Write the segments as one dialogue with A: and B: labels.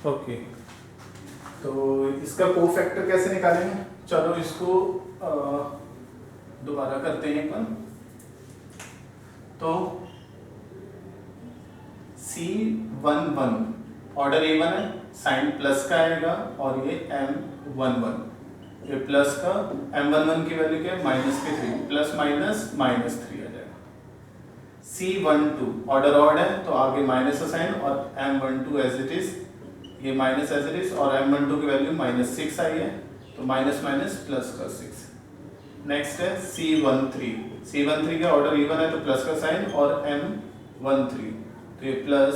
A: Okay, तो इसका cofactor कैसे निकालेंगे? चलो इसको दोबारा करते हैं एक बार। तो C11 ऑर्डर A1 है, साइन प्लस का आएगा, और ये M11, ये प्लस का, M11 की वैल्यू क्या है? माइनस के 3, प्लस माइनस माइनस 3 आ जाएगा। C12 ऑर्डर ऑड है तो आगे माइनस का साइन, और M12 एज इट इज, ये माइनस एज इट इज, और M12 की वैल्यू माइनस 6 आई है, तो माइनस माइनस प्लस का 6। नेक्स्ट है C13 का ऑर्डर इवन है तो प्लस का साइन, और M13 तो ये प्लस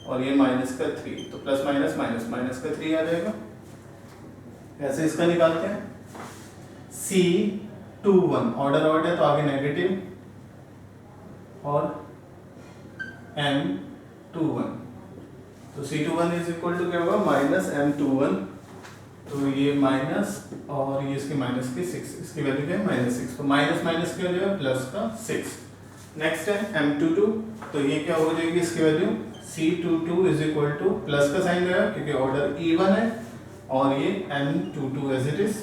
A: और ये माइनस का 3, तो प्लस माइनस माइनस माइनस का 3 आ जाएगा। ऐसे इसका निकालते हैं। C21 ऑर्डर ऑड है तो आगे नेगेटिव, और M21, तो C21 इज इक्वल टू क्या होगा? माइनस M21, तो ये माइनस और ये इसकी माइनस की 6, इसकी वैल्यू क्या है? माइनस 6, तो माइनस माइनस क्या हो जाएगा? प्लस का 6। नेक्स्ट है M22, तो ये क्या हो जाएगी इसकी value? C22 is equal to, plus का साइन रहेगा क्योंकि ऑर्डर इवन है, और ये M22 एज इट इज,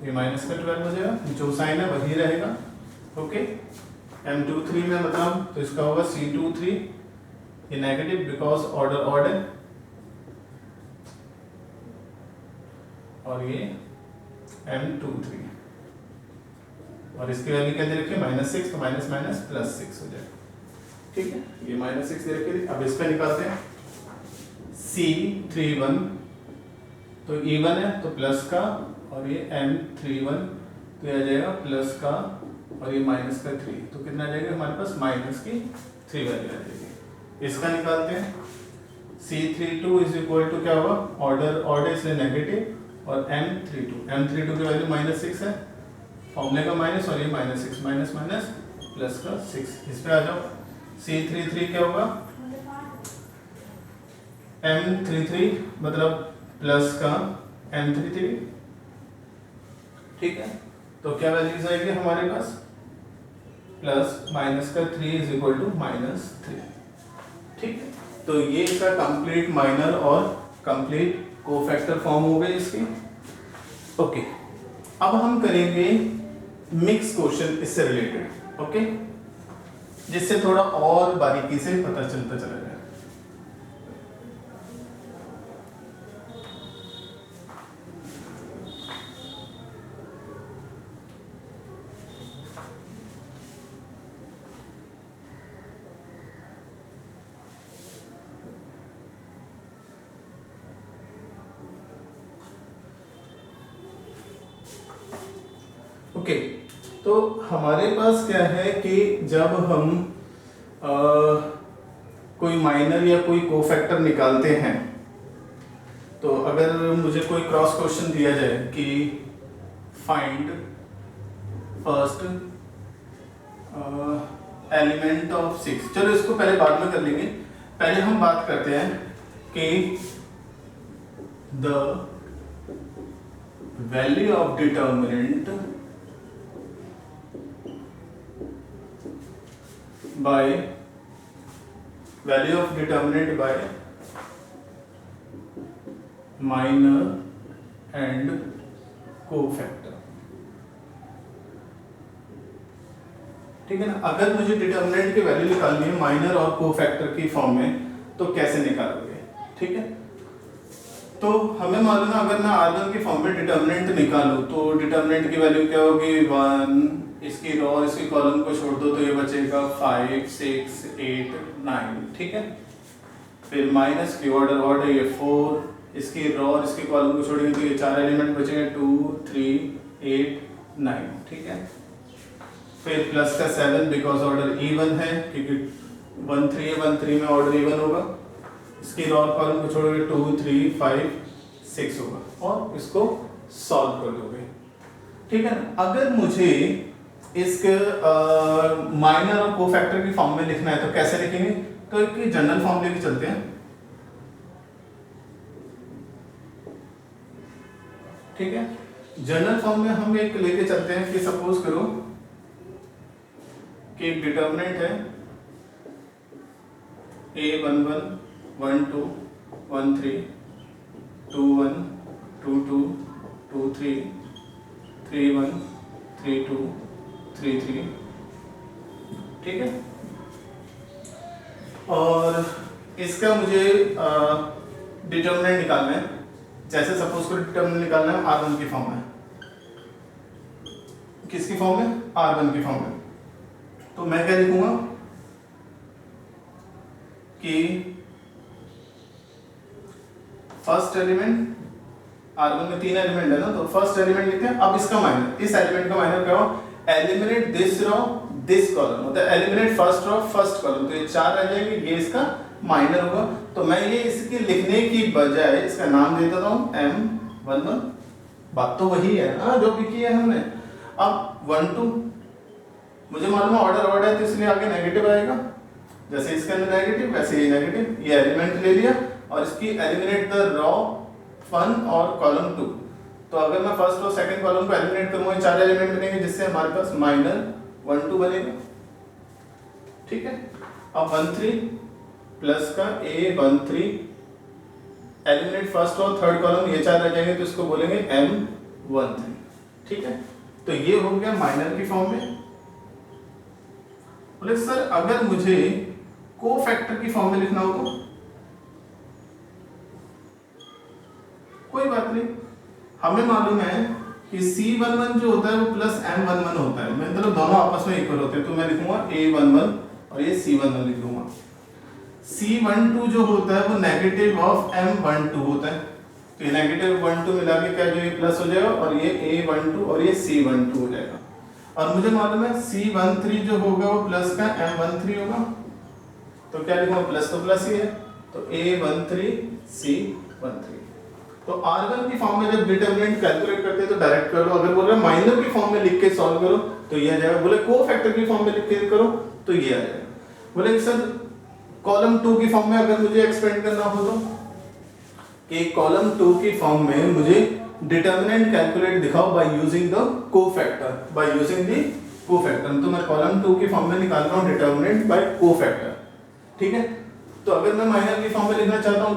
A: ये माइनस का 12 हो जाएगा, जो साइन है वही रहेगा। ओके, M23 में मतलब तो इसका होगा C23, ये नेगेटिव बिकॉज ऑर्डर ऑड है, और ये M23, और इसकी वैल्यू क्या दे रखी है? माइनस 6, तो माइनस माइनस प्लस 6 हो जाएगा। ठीक है, ये माइनस 6 दे रखी है। अब इस पे निकालते हैं। C31 तो इवन है तो प्लस का, और ये M31 तो ये आ जाएगा प्लस का, और ये माइनस का 3, तो कितना आ जाएगा हमारे पास? माइनस की 3 वैल्यू आ जाएगी। इसका निकालते हैं। C32 इज इक्वल टू क्या होगा? ऑर्डर ऑर्डर इसलिए नेगेटिव, और M32 की वैल्यू माइनस 6 है, फॉर्मूले का माइनस, और ये माइनस 6, माइनस माइनस प्लस का 6। इस पे आ जाओ। C33 क्या होगा? M33 मतलब प्लस का M33, ठीक है, तो क्या वैल्यूज आएगी हमारे पास? प्लस माइनस का 3 इज इक्वल टू माइनस 3। ठीक है, तो ये इसका कंप्लीट माइनर और कंप्लीट कोफैक्टर फॉर्म हो गई इसकी। ओके, अब हम करेंगे मिक्स क्वेश्चन इससे रिलेटेड, ओके, जिससे थोड़ा और बारीकी से पता चलता चला जाए। ओके, तो हमारे पास क्या है कि जब हम कोई माइनर या कोई कोफैक्टर निकालते हैं, तो अगर मुझे कोई क्रॉस क्वेश्चन दिया जाए कि फाइंड फर्स्ट एलिमेंट ऑफ 6, चलो इसको पहले बाद में कर लेंगे। पहले हम बात करते हैं कि the value of determinant by value of determinant by minor and cofactor। ठीक है ना, अगर मुझे डिटर्मिनेंट की वैल्यू निकालनी है माइनर और कोफैक्टर की फॉर्म में, तो कैसे निकालोगे? ठीक है, तो हमें मालूम है अगर मैं R1 की फॉर्म में डिटर्मिनेंट निकालूं तो डिटर्मिनेंट की वैल्यू क्या होगी? 1, इसकी रो और इसकी कॉलम को छोड़ दो तो ये बचेगा 5, 6, 8, 9, ठीक है। फिर माइनस की ऑर्डर ये 4, इसकी रो और इसकी कॉलम को छोड़ेंगे तो ये 4 एलिमेंट बचेंगे 2, 3, 8, 9, ठीक है। फिर प्लस का 7 बिकॉज ऑर्डर इवन है, क्योंकि 1, 3 है, 1, 3 में ऑर्डर इवन होगा। इसकी रो और कॉलम को छोड़ोगे 2, 3, 5, 6 होगा, और इसको सॉल्व कर दोगे, ठीक है ना। अगर मुझे इसके माइनर और कोफैक्टर की फॉर्म में लिखना है तो कैसे लिखेंगे? तो एक जनरल फॉर्म लेके चलते हैं, ठीक है। जनरल फॉर्म में हम एक लेके चलते हैं कि सपोज करो कि एक डिटर्मिनेंट है A11 12 13 21 22 23 31 32 33, ठीक है। और इसका मुझे डिटर्मिनेंट निकालना है। जैसे सपोज को डिटर्मिनेंट निकालना है R1 की फॉर्म में। किसकी फॉर्म में? R1 की फॉर्म में। तो मैं क्या लिखूंगा कि फर्स्ट एलिमेंट, R1 में 3 एलिमेंट है ना, तो फर्स्ट एलिमेंट लिखते हैं। अब इसका माइनर, इस एलिमेंट का माइनर क्या हो? Eliminate this row this column, मतलब eliminate first row first column, तो ये 4 रह जाएंगे, ये इसका माइनर होगा। तो मैं ये इसकी लिखने की बजाय इसका नाम दे देता हूं M11। बात तो वही है ना जो भी की है हमने। अब 1 2 मुझे मालूम है ऑर्डर ऑर्डर है, तो इसलिए आगे नेगेटिव आएगा। जैसे इसके अंदर नेगेटिव वैसे ये नेगेटिव, ये एलिमेंट ले लिया और इसकी एलिमिनेट द रो 1 और कॉलम 2। तो अगर मैं फर्स्ट और सेकंड कॉलम को एलिमिनेट करूंगा, 4 एलिमेंट बनेंगे, जिससे हमारे पास माइनर 1 2 बनेगा, ठीक है। अब 1 3 प्लस का A13 एलिमिनेट फर्स्ट और थर्ड कॉलम, ये 4 रह जाएंगे, तो इसको बोलेंगे M13, ठीक है। तो ये हो गया माइनर की फॉर्म में। बोले सर अगर मुझे कोफैक्टर की फॉर्म में लिखना हो तो? कोई बात नहीं, हमें मालूम है कि C11 जो होता है वो प्लस M11 होता है, मतलब दोनों आपस में इक्वल होते हैं। तो मैं लिखूंगा A11 और ये C11 लिख दूंगा। C12 जो होता है वो नेगेटिव ऑफ M12 होता है, तो ये नेगेटिव 1 2 मिला के क्या जो ये प्लस हो जाएगा और ये A12 और ये C12 हो जाएगा। और मुझे मालूम है C13 जो होगा वो प्लस का M13 होगा, तो क्या लिखूंगा? प्लस तो प्लस ही है, तो A13 C13। तो R1 की फॉर्म में जब डिटरमिनेंट कैलकुलेट करते हैं तो डायरेक्ट कर लो। अगर बोल रहे माइनर की फॉर्म में लिख के सॉल्व करो तो ये आ जाएगा। बोले कोफैक्टर की फॉर्म में लिख के करो तो ये आ जाएगा। बोले सर कॉलम 2 की फॉर्म में अगर मुझे एक्सपेंड करना हो तो, कि कॉलम 2 की फॉर्म में मुझे डिटरमिनेंट कैलकुलेट दिखाओ by using the cofactor, by using the cofactor. तो मैं कॉलम 2 की फॉर्म में निकाल रहा हूं डिटरमिनेंट बाय कोफैक्टर, ठीक है। तो अगर मैं माइनर की फॉर्म में लिखना चाहता हूं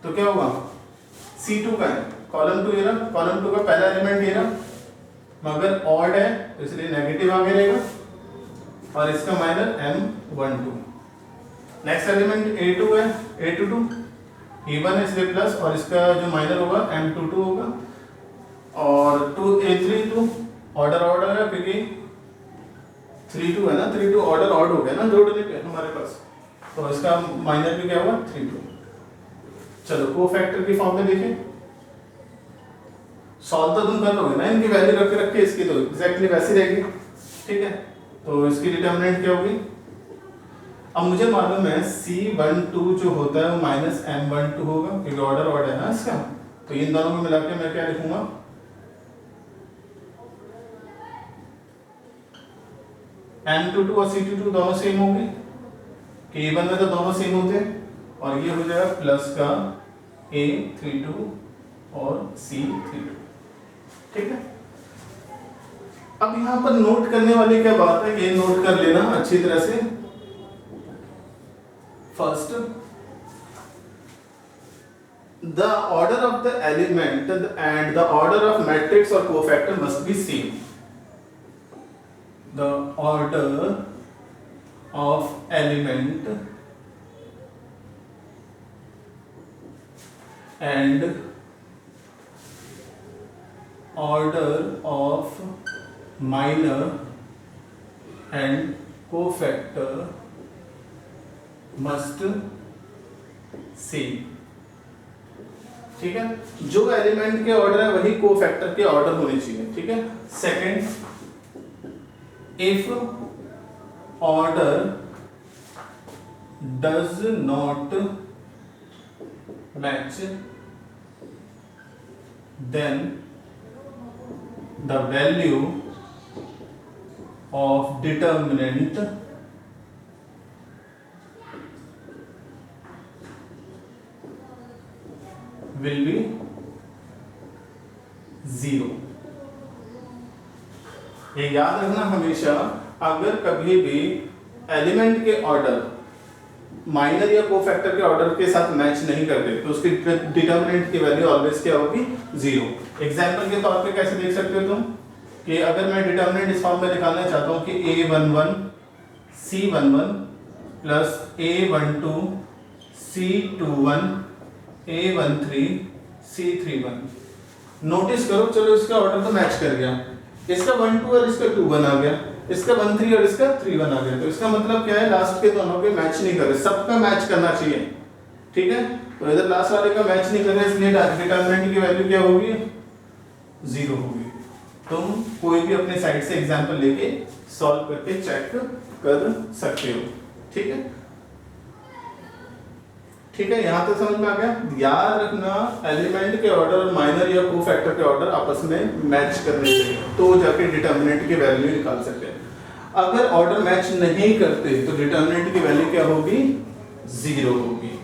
A: तो क्या होगा? C2 का है, कॉलम 2 ये रहा, कॉलम 2 का पहला एलिमेंट ये रहा, मगर ऑड है तो इसलिए नेगेटिव आगे रहेगा और इसका minor M12। Next element A2 है, A22 इवन है इसलिए प्लस, और इसका जो माइनर होगा M22 होगा। और A32 ऑर्डर ऑर्डर है क्योंकि 32 है ना, 32 ऑर्डर ऑड हो गया ना जोड़ने पे हमारे पास, तो इसका माइनर भी क्या होगा? 32। चलो कोफैक्टर की फॉर्म में देखें, सॉल्व तो तुम कर लोगे ना, इनकी वैल्यू रख के इसकी तो एग्जैक्टली वैसी रहेगी, ठीक है। तो इसकी डिटरमिनेंट क्या होगी? अब मुझे मालूम है C12 जो होता है वो माइनस M12 होगा क्योंकि ऑर्डर ऑड है ना इसका, तो इन दोनों को मिला के मैं क्या लिखूंगा? M22 और C22 दोनों सेम होंगे कि इवन में तो दोनों सेम होते हैं, और ये हो जाएगा प्लस का A32 और C32, ठीक है। अब यहां पर नोट करने वाली क्या बात है, ये नोट कर लेना अच्छी तरह से। First, the order of the element and the order of matrix और cofactor must be same. The order of element and order of minor and cofactor must same, ठीक है। जो एलिमेंट के ऑर्डर है वही कोफैक्टर के ऑर्डर होने चाहिए, ठीक है। Second, if order does not match then the value of determinant will be 0। ये याद रखना हमेशा, अगर कभी भी एलिमेंट के ऑर्डर माइनर या कोफैक्टर के ऑर्डर के साथ मैच नहीं करते तो उसकी डिटर्मिनेंट की वैल्यू ऑलवेज क्या होगी, 0। एग्जांपल के तौर पे कैसे देख सकते हो तुम कि अगर मैं डिटर्मिनेंट इस फॉर्म में निकालना चाहता हूं कि a11 c11 plus a12 c21 a13 c31। Notice करो, चलो इसका ऑर्डर तो मैच कर गया, इसका 1 2 और इसका 2 1 आ गया, इसका 1 3 और इसका 3 1 आ गया। तो इसका मतलब क्या है, लास्ट के दोनों के मैच नहीं कर रहे, सबका मैच करना चाहिए, ठीक है। तो इधर लास्ट वाले का मैच नहीं कर रहे, इसलिए डिटरमिनेंट की वैल्यू क्या होगी, 0 होगी। तुम कोई भी अपने साइड से एग्जांपल लेके सॉल्व करके चेक कर सकते हो, ठीक है। ठीक है, यहां तक समझ में आ गया। याद रखना एलिमेंट के ऑर्डर और माइनर या कोफैक्टर के ऑर्डर आपस में मैच करने चाहिए, तो जाके डिटर्मिनेंट की वैल्यू निकाल सकते हैं। अगर ऑर्डर मैच नहीं करते तो डिटर्मिनेंट की वैल्यू क्या होगी, 0 होगी।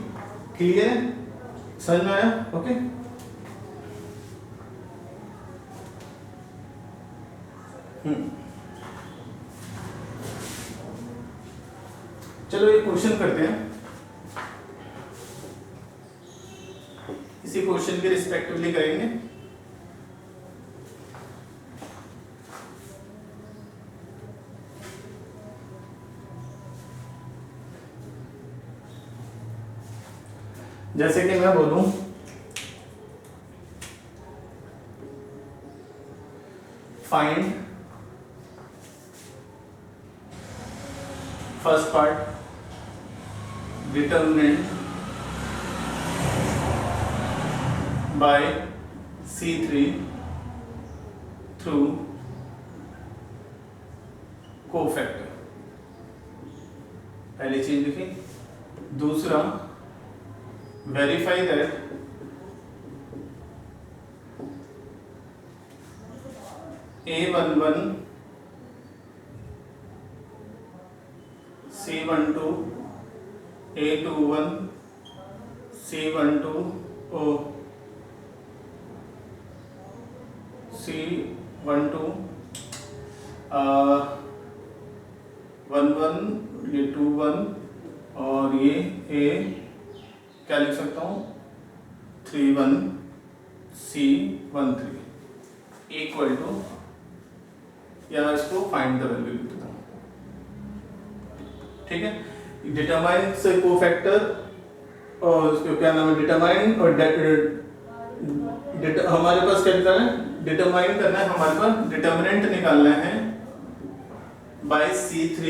A: क्लियर, समझ में आया? ओके, चलो एक क्वेश्चन करते हैं, इसी क्वेश्चन के रिस्पेक्टिवली करेंगे। जैसे कि मैं बोलूं find first part determinant by C3 through cofactor, पहली चीज लिखी। दूसरा verify that A11 C12 A21 C12 O C12 11 ये 21 और ये A क्या लिख सकता हूँ 31 C13 इक्वल टू, या इसको फाइंड द वैल्यू लिख देता हूँ, ठीक है। डिटरमाइन से कोफैक्टर और उसको क्या नाम है, डिटरमाइन और हमारे पास क्या लिखा है, डिटरमाइन करना है, हमारे पास डिटर्मिनेंट निकालना है by C3,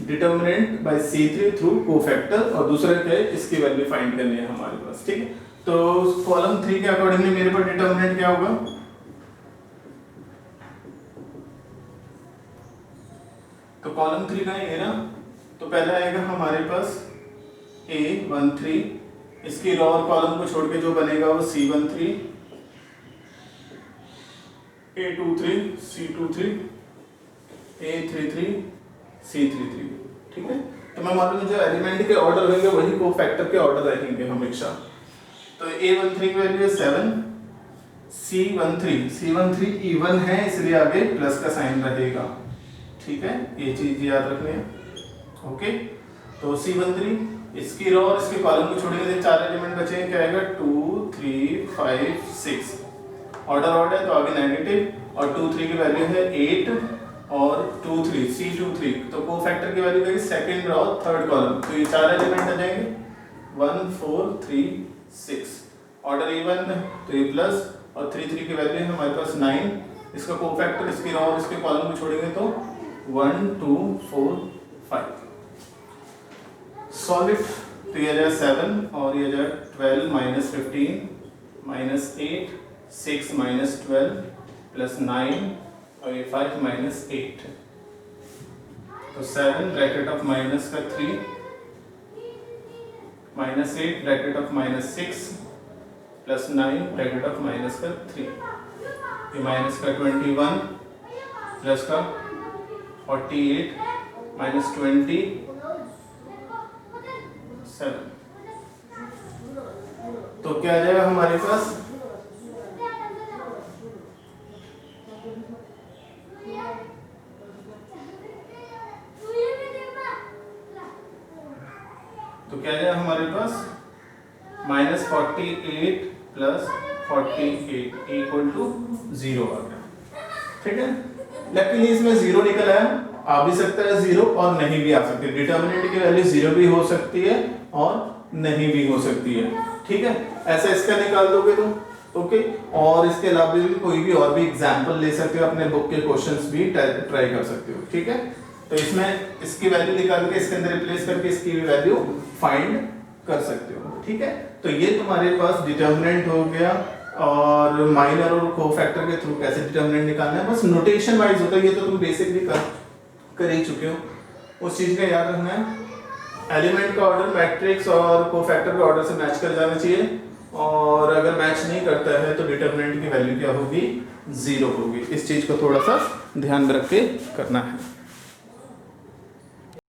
A: determinant by C3 through cofactor, और दूसरा क्या है, इसकी वैल्यू फाइंड करनी है हमारे पास, ठीक है। तो कॉलम 3 के अकॉर्डिंगली मेरे पास डिटर्मिनेंट क्या होगा, तो कॉलम 3 का है ना, तो पहला आएगा हमारे पास A13, इसकी रो और कॉलम को छोड़ के जो बनेगा वो C13 A23 C23 A33 C33, ठीक है। तो मैं मालूम जो एलिमेंट के ऑर्डर होंगे वही कोफैक्टर के ऑर्डर रहेंगे हमेशा। तो A13 की वैल्यू है 7, C13 इवन है इसलिए आगे प्लस का साइन रहेगा, ठीक है, ये चीज याद रखनी है, ओके। तो C13 इसकी रो और इसके कॉलम को छोड़ेंगे तो 4 एलिमेंट बचेंगे, क्या आएगा 2 3 5 6, ऑर्डर है तो आगे नेगेटिव, और 2 3 की वैल्यू है 8 और 2 3 C23, तो कोफैक्टर की वैल्यू है सेकंड रो थर्ड कॉलम, तो ये 4 एलिमेंट आ जाएंगे 1 4 3 6, ऑर्डर इवन तो ये प्लस, और 3 3 की वैल्यू है हमारे पास 9, इसका कोफैक्टर इसकी रो और इसके कॉलम को छोड़ेंगे तो 1 2 4 5, सॉलिड तो ये आ जाए 7 और ये आ जाए 12 माइनस 15 माइनस 8 6 माइनस 12 प्लस 9 और ये 5 माइनस 8, तो 7 ब्रैकेट ऑफ माइनस का 3 minus 8 bracket of minus 6 plus 9 bracket of minus का 3, ये माइनस का 21 प्लस का 48 माइनस 20 7, तो क्या आ जाएगा हमारे पास तो क्या जाए हमारे पास -48 + 48 इक्वल टू 0 आ गया। ठीक है, लेकिन इसमें 0 निकल आया, आ भी सकता है 0 और नहीं भी आ सकती है। डिटर्मिनेंट की वैल्यू 0 भी हो सकती है और नहीं भी हो सकती है। ठीक है, ऐसा इसका निकाल दोगे तुम। ओके, और इसके अलावा भी कोई भी और भी एग्जांपल ले सकते हो, अपने बुक के क्वेश्चंस भी ट्राई कर सकते हो। ठीक है, तो इसमें इसकी वैल्यू निकाल के इसके अंदर रिप्लेस करके इसकी भी वैल्यू फाइंड कर सकते हो। ठीक है, तो ये तुम्हारे पास डिटर्मिनेंट हो गया, और माइनर और कोफैक्टर के थ्रू कैसे डिटर्मिनेंट निकालना है, बस नोटेशन वाइज होता है, ये तो तुम बेसिक भी कर ही चुके हो। उस चीज का याद रखना है, एलिमेंट का ऑर्डर मैट्रिक्स और कोफैक्टर के ऑर्डर से मैच कर जाना चाहिए, और अगर मैच नहीं करता है तो डिटर्मिनेंट की वैल्यू क्या होगी, 0 होगी। इस चीज को थोड़ा सा ध्यान में रख के करना है।